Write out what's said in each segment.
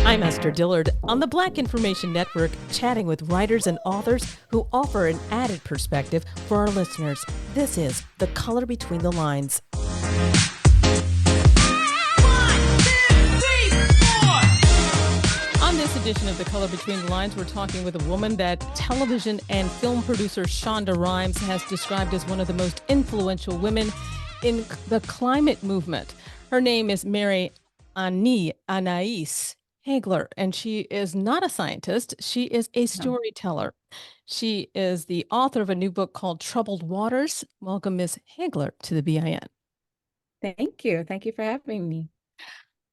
I'm Esther Dillard on the Black Information Network, chatting with writers and authors who offer an added perspective for our listeners. This is The Color Between the Lines. On this edition of The Color Between the Lines, we're talking with a woman that television and film producer Shonda Rhimes has described as one of the most influential women in the climate movement. Her name is Mary Annaïse Heglar, and she is not a scientist. She is a storyteller. She is the author of a new book called Troubled Waters. Welcome, Ms. Heglar, to the BIN. Thank you. Thank you for having me.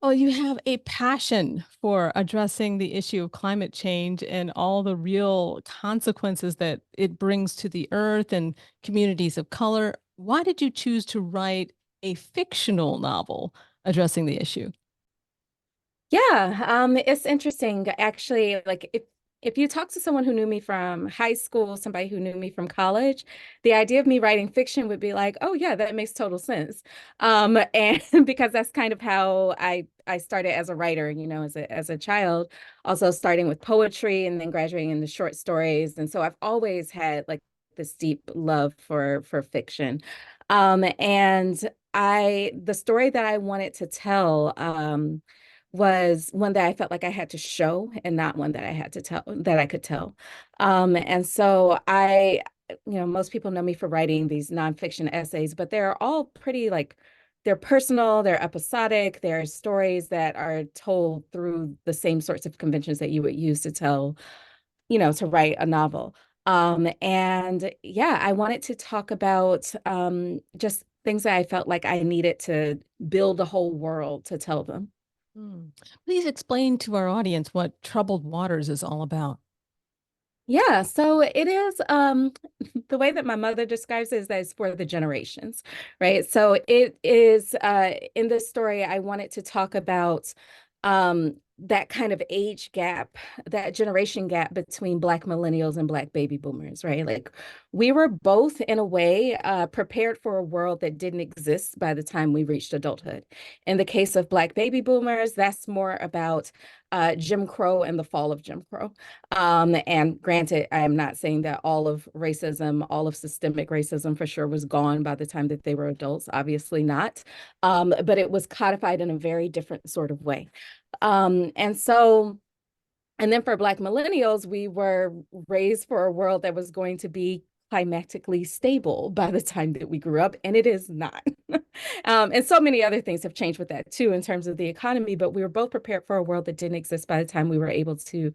Well, you have a passion for addressing the issue of climate change and all the real consequences that it brings to the earth and communities of color. Why did you choose to write a fictional novel addressing the issue? Yeah, it's interesting. Actually, like if you talk to someone who knew me from high school, somebody who knew me from college, the idea of me writing fiction would be like, oh yeah, that makes total sense. And because that's kind of how I started as a writer, you know, as a child, also starting with poetry and then graduating into short stories. And so I've always had like this deep love for fiction. And the story that I wanted to tell, was one that I felt like I had to show and not one that I had to tell, that I could tell. And so most people know me for writing these nonfiction essays, but they're all pretty like, they're personal, they're episodic, they're stories that are told through the same sorts of conventions that you would use to tell, to write a novel. And yeah, I wanted to talk about just things that I felt like I needed to build a whole world to tell them. Please explain to our audience what Troubled Waters is all about. Yeah, so it is the way that my mother describes it is that it's for the generations, right? So it is in this story, I wanted to talk about that kind of age gap, that generation gap between Black millennials and Black baby boomers, right? Like we were both in a way prepared for a world that didn't exist by the time we reached adulthood. In the case of Black baby boomers, that's more about Jim Crow and the fall of Jim Crow. And granted, I am not saying that all of racism, all of systemic racism for sure was gone by the time that they were adults, obviously not. But it was codified in a very different sort of way. And then for Black millennials, we were raised for a world that was going to be climatically stable by the time that we grew up, and it is not. And so many other things have changed with that too in terms of the economy, but we were both prepared for a world that didn't exist by the time we were able to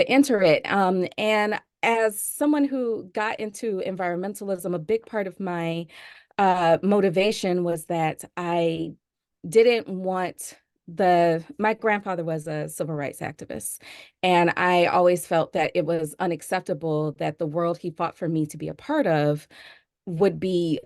enter it. And as someone who got into environmentalism, a big part of my motivation was that I didn't want my grandfather was a civil rights activist, and I always felt that it was unacceptable that the world he fought for me to be a part of would be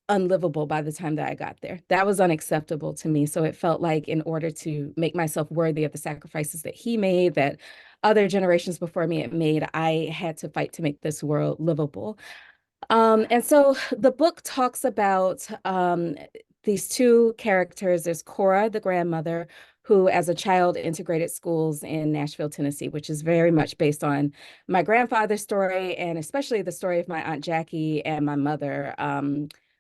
unlivable by the time that I got there. That was unacceptable to me. So it felt like in order to make myself worthy of the sacrifices that he made, that other generations before me had made, I had to fight to make this world livable. And so the book talks about these two characters. There's Cora, the grandmother, who as a child integrated schools in Nashville, Tennessee, which is very much based on my grandfather's story, and especially the story of my Aunt Jackie and my mother.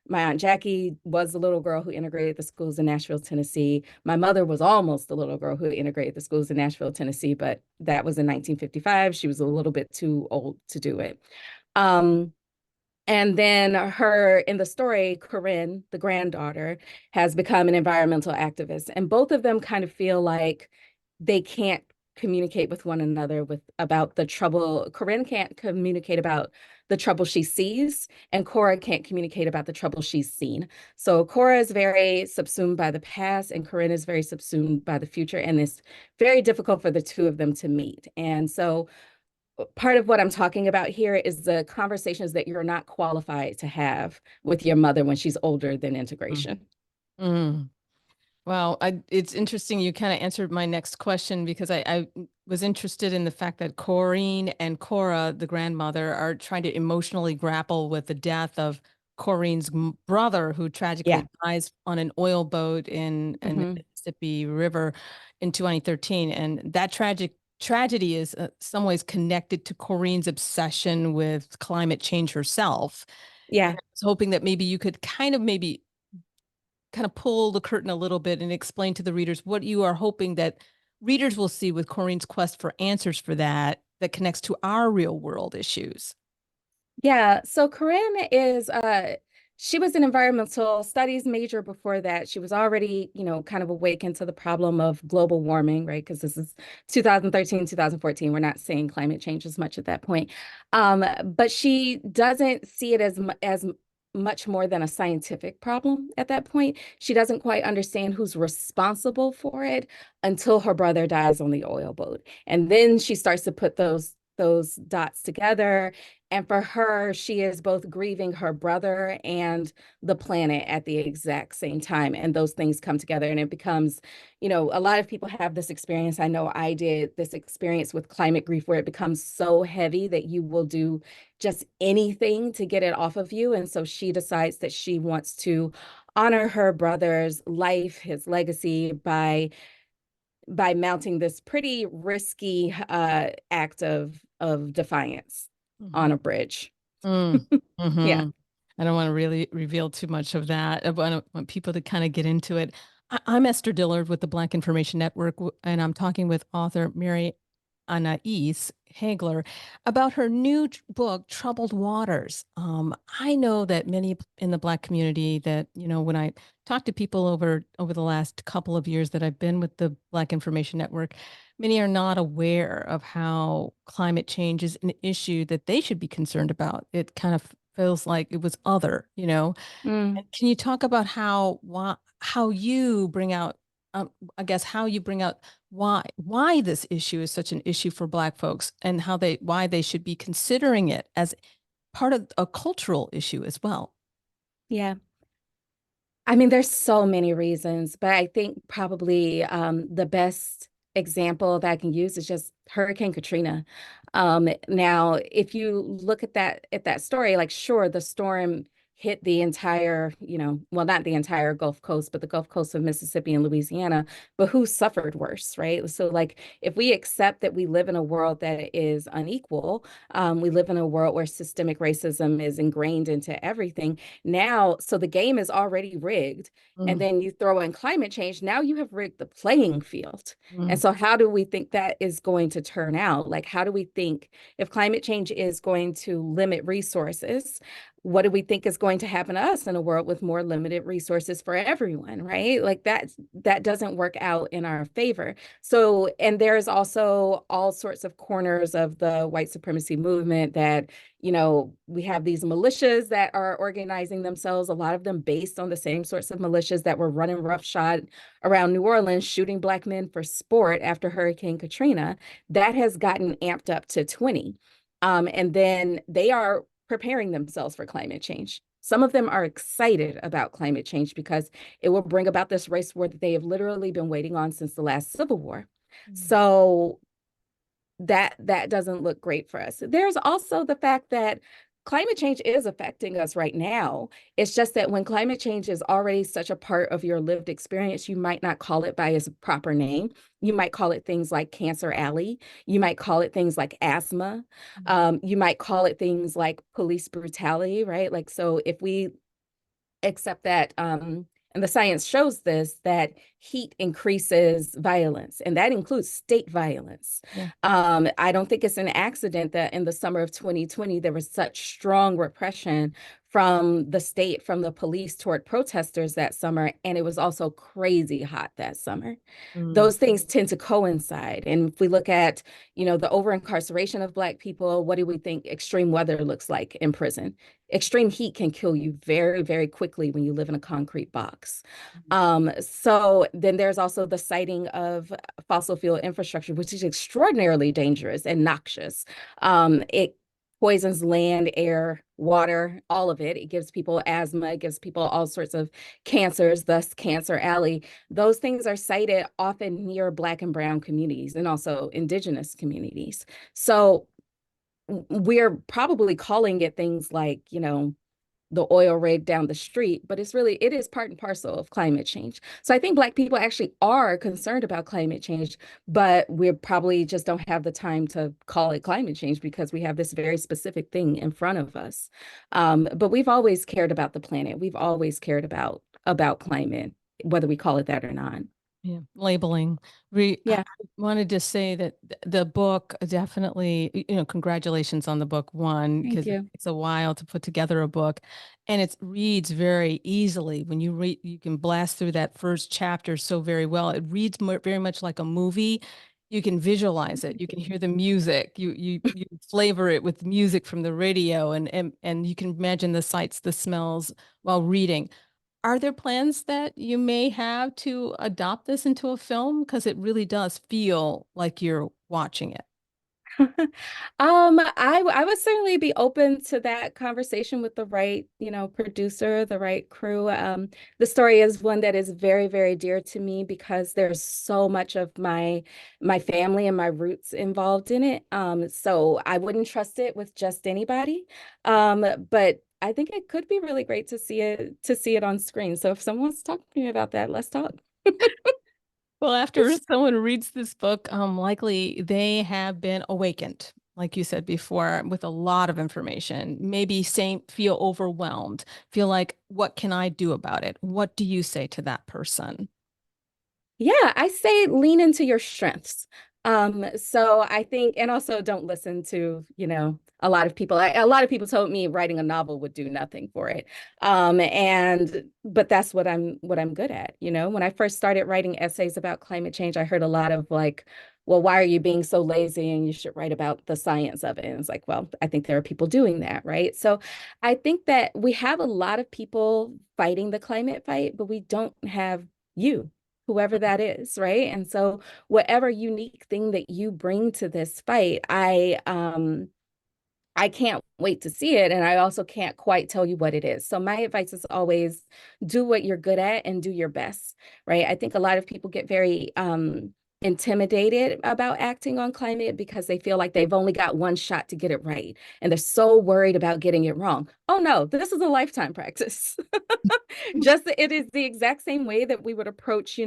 My Aunt Jackie was the little girl who integrated the schools in Nashville, Tennessee. My mother was almost the little girl who integrated the schools in Nashville, Tennessee, but that was in 1955. She was a little bit too old to do it. And then in the story, Corrine, the granddaughter, has become an environmental activist. And both of them kind of feel like they can't communicate with one another about the trouble. Corrine can't communicate about the trouble she sees, and Cora can't communicate about the trouble she's seen. So Cora is very subsumed by the past, and Corrine is very subsumed by the future. And it's very difficult for the two of them to meet. And so part of what I'm talking about here is the conversations that you're not qualified to have with your mother when she's older than integration. Mm. Wow, it's interesting. You kind of answered my next question because I was interested in the fact that Corrine and Cora, the grandmother, are trying to emotionally grapple with the death of Corrine's brother, who Yeah. tragically dies on an oil boat in the Hmm. Mississippi River in 2013. And that tragedy is some ways connected to Corrine's obsession with climate change herself. And Yeah. I was hoping that maybe you could kind of pull the curtain a little bit and explain to the readers what you are hoping that readers will see with Corrine's quest for answers for that connects to our real world issues. Yeah, so Corinne is she was an environmental studies major before that. She was already, kind of awakened to the problem of global warming, right? Because this is 2013, 2014. We're not seeing climate change as much at that point. But she doesn't see it as much more than a scientific problem at that point. She doesn't quite understand who's responsible for it until her brother dies on the oil boat. And then she starts to put those dots together, and for her, she is both grieving her brother and the planet at the exact same time. And those things come together and it becomes, a lot of people have this experience. I know I did this experience with climate grief where it becomes so heavy that you will do just anything to get it off of you. And so she decides that she wants to honor her brother's life, his legacy by mounting this pretty risky act of defiance Mhm. on a bridge. Mm. Yeah. Hmm. I don't want to really reveal too much of that. I want people to kind of get into it. I'm Esther Dillard with the Black Information Network, and I'm talking with author Mary Annaïse Heglar about her new book, Troubled Waters. I know that many in the Black community that, when I talk to people over the last couple of years that I've been with the Black Information Network, many are not aware of how climate change is an issue that they should be concerned about. It kind of feels like it was other. Mm. And can you talk about how you bring out, I guess, how you bring out why this issue is such an issue for Black folks and why they should be considering it as part of a cultural issue as well? Yeah. I mean, there's so many reasons, but I think probably the best example that I can use is just Hurricane Katrina. Now, if you look at that story, like sure, the storm hit the entire, well, not the entire Gulf Coast, but the Gulf Coast of Mississippi and Louisiana, but who suffered worse, right? So like if we accept that we live in a world that is unequal, we live in a world where systemic racism is ingrained into everything now, so the game is already rigged. And Mm, then you throw in climate change, now you have rigged the playing field. And mm, so, how do we think that is going to turn out? Like, how do we think if climate change is going to limit resources? What do we think is going to happen to us in a world with more limited resources for everyone, right? Like that doesn't work out in our favor. So, and there's also all sorts of corners of the white supremacy movement that we have these militias that are organizing themselves, a lot of them based on the same sorts of militias that were running roughshod around New Orleans, shooting Black men for sport after Hurricane Katrina. That has gotten amped up to 20. And then they are preparing themselves for climate change. Some of them are excited about climate change because it will bring about this race war that they have literally been waiting on since the last Civil War. mm, So that doesn't look great for us. There's also the fact that climate change is affecting us right now. It's just that when climate change is already such a part of your lived experience, you might not call it by its proper name. You might call it things like Cancer Alley. You might call it things like asthma. mm, You might call it things like police brutality, right? Like, so if we except that and the science shows this, that heat increases violence, and that includes state violence. yeah. I don't think it's an accident that in the summer of 2020 there was such strong repression from the state, from the police toward protesters that summer, and it was also crazy hot that summer. Mm, Those things tend to coincide. And if we look at, the over incarceration of Black people, what do we think extreme weather looks like in prison? Extreme heat can kill you very, very quickly when you live in a concrete box. So then there's also the siting of fossil fuel infrastructure, which is extraordinarily dangerous and noxious. It poisons land, air, water, all of it. It gives people asthma, it gives people all sorts of cancers, thus Cancer Alley. Those things are sited often near Black and Brown communities and also Indigenous communities. So we're probably calling it things like, the oil rig down the street, but it is part and parcel of climate change. So I think Black people actually are concerned about climate change, but we probably just don't have the time to call it climate change because we have this very specific thing in front of us. But we've always cared about the planet. We've always cared about climate, whether we call it that or not. Yeah, labeling. I Yeah, wanted to say that the book definitely, congratulations on the book one, thank because it you. takes a while to put together a book, and it reads very easily. When you read, you can blast through that first chapter so very well. It reads very much like a movie. You can visualize it. You can hear the music. You flavor it with music from the radio, and you can imagine the sights, the smells while reading. Are there plans that you may have to adopt this into a film? Because it really does feel like you're watching it. I would certainly be open to that conversation with the right, producer, the right crew. The story is one that is very, very dear to me because there's so much of my family and my roots involved in it. So I wouldn't trust it with just anybody. But I think it could be really great to see it on screen. So if someone wants to talk to me about that, let's talk. Well, after someone reads this book, likely they have been awakened, like you said before, with a lot of information. Maybe feel overwhelmed, feel like, what can I do about it? What do you say to that person? Yeah, I say lean into your strengths. So I think, and also don't listen to, a lot of people. A lot of people told me writing a novel would do nothing for it. But that's what I'm good at. When I first started writing essays about climate change, I heard a lot of like, well, why are you being so lazy and you should write about the science of it? And it's like, well, I think there are people doing that, right? So I think that we have a lot of people fighting the climate fight, but we don't have you, whoever that is, right? And so whatever unique thing that you bring to this fight, I can't wait to see it. And I also can't quite tell you what it is. So my advice is always do what you're good at and do your best, right? I think a lot of people get very intimidated about acting on climate because they feel like they've only got one shot to get it right. And they're so worried about getting it wrong. Oh no, this is a lifetime practice. Just it is the exact same way that we would approach,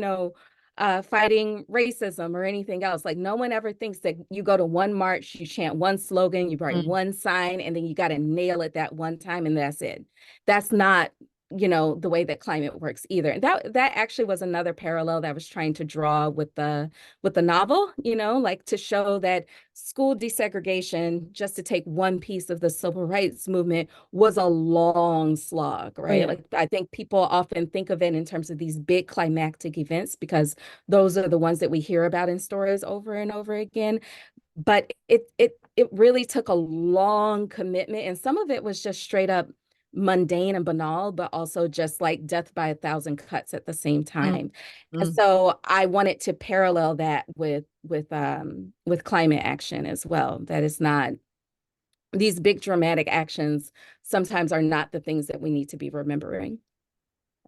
fighting racism or anything else. Like no one ever thinks that you go to one march, you chant one slogan, you write Mm. one sign, and then you got to nail it that one time, and that's it. That's not, the way that climate works either. And that actually was another parallel that I was trying to draw with the novel, like to show that school desegregation, just to take one piece of the civil rights movement, was a long slog, Oh, right? yeah. Like I think people often think of it in terms of these big climactic events because those are the ones that we hear about in stories over and over again. But it really took a long commitment, and some of it was just straight up mundane and banal, but also just like death by a thousand cuts at the same Mm, time. And mm. so I wanted to parallel that with climate action as well. That is not these big dramatic actions sometimes are not the things that we need to be remembering.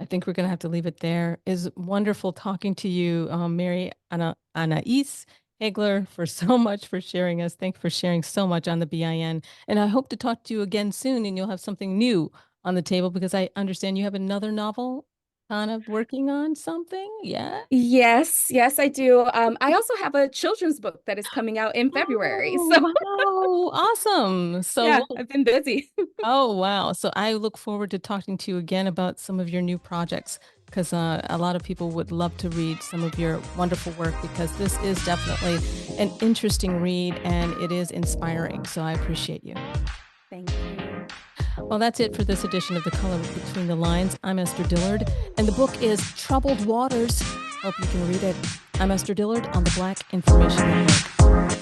I think we're going to have to leave it there. It's wonderful talking to you, Mary Annaïse Heglar, for so much for sharing us. Thank you for sharing so much on the BIN. And I hope to talk to you again soon and you'll have something new on the table because I understand you have another novel kind of working on something. Yeah. Yes, yes, I do. I also have a children's book that is coming out in February. Oh, So wow. Awesome. yeah, I've been busy. Oh, wow. So I look forward to talking to you again about some of your new projects because a lot of people would love to read some of your wonderful work because this is definitely an interesting read and it is inspiring. So I appreciate you. Thank you. Well, that's it for this edition of The Color Between the Lines. I'm Esther Dillard, and the book is Troubled Waters. Hope you can read it. I'm Esther Dillard on the Black Information Network.